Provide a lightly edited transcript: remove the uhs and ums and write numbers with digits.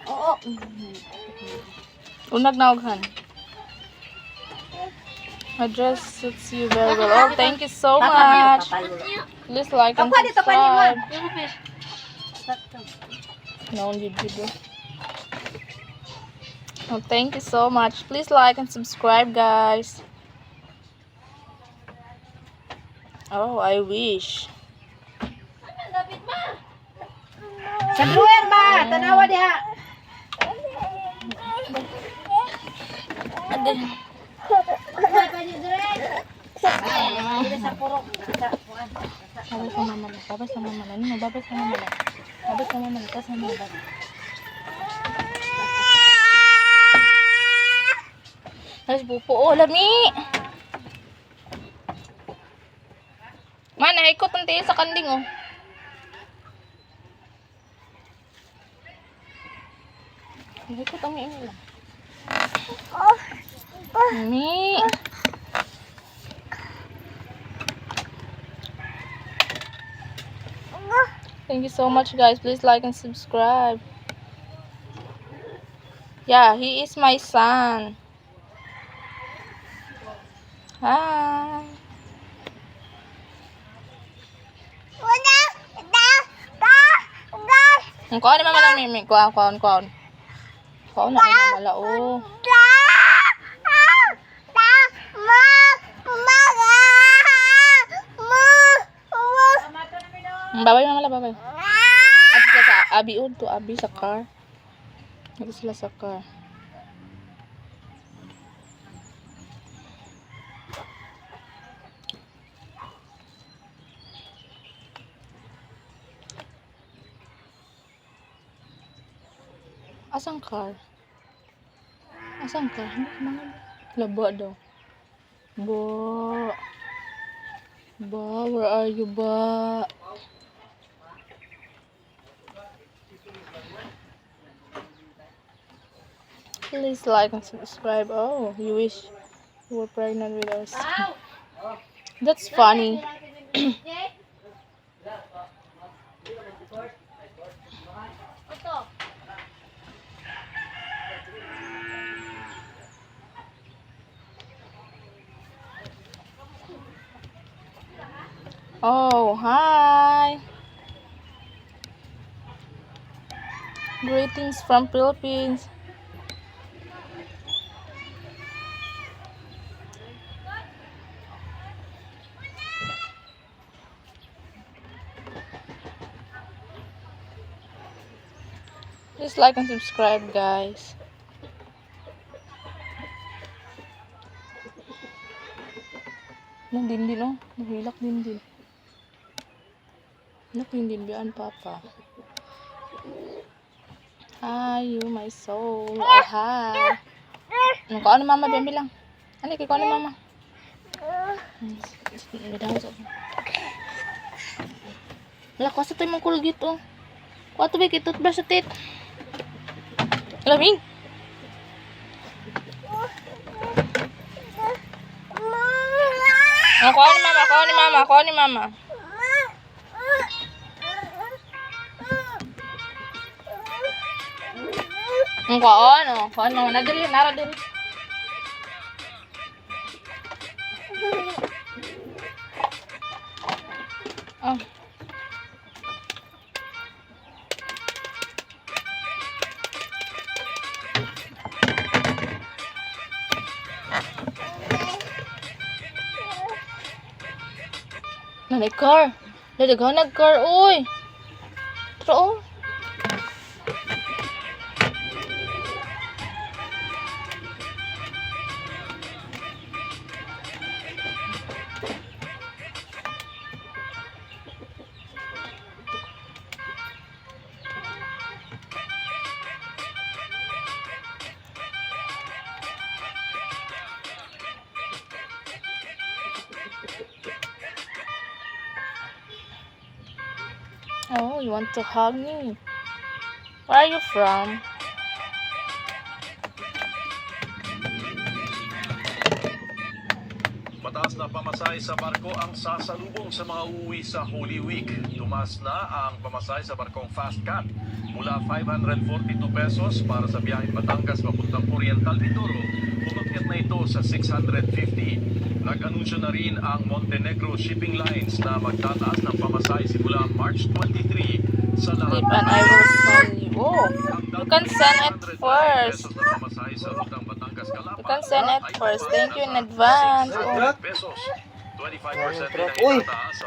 Oo. Unag na oghan. My dress suits you very well. Oh, thank you so much. Please like and subscribe. No, you do. Oh, thank you so much. Please like and subscribe, guys. Oh, I wish. Sa drawer ba? Tanawa diha. Sa purok. Babay sa mama lang. Babay sa mama lang. Ano, babay sa mama lang. Babay sa mama lang. Tapos mama lang. Tapos pupo. Oh, lami! Man, naikot ang tiis sa kanding, oh. Naikot ang miin lang. Mami! Thank you so much, guys. Please like and subscribe. Yeah, he is my son. Hi. Ang kuha ni mama lang, Mimi. Kuha. Kuha na ni mama lang, oh. Babay mama lang, babay. At sila sa abi, to abi sa car. At sila sa car. Asang car? Asang car? Laba daw. Ba, where are you, ba? Please like and subscribe. Oh, you wish you were pregnant with us. That's funny. Oh, hi. Greetings from Philippines. Please like and subscribe, guys. Nang din, oh. Nahilak din. Hilak din, biyan, papa. Hi, you my soul. Oh, hi. Ano ka, mama, bilang. Ano, kaya ni mama? Wala, kuha sa tayo mong kulgit, oh. Kuha ito, big, toothbrush sa tit. Alaming. Oh, kuha ni mama. Ang kuha, no? Kuha ni mama. Nara din. Oh. Nag-car. Nag-car, uy. Tro. Oh, you want to hug me? Where are you from? Mataas na pamasahe sa barko ang sasalubong sa mga uuwi sa Holy Week. Tumas na ang pamasahe sa barkong Fast Cat mula 542 pesos para sa biyaheng Batangas papuntang Oriental Mindoro. Umakyat na ito sa 650. Nag-anunsyo na rin ang Montenegro Shipping Lines na magtataas ng pamasahe simula March 23 sa lahat Tip and I will send you. Oh, you can send it first. You can send it first. Thank you in advance. Oh. pesos. 25% din ang Uy! itataas sa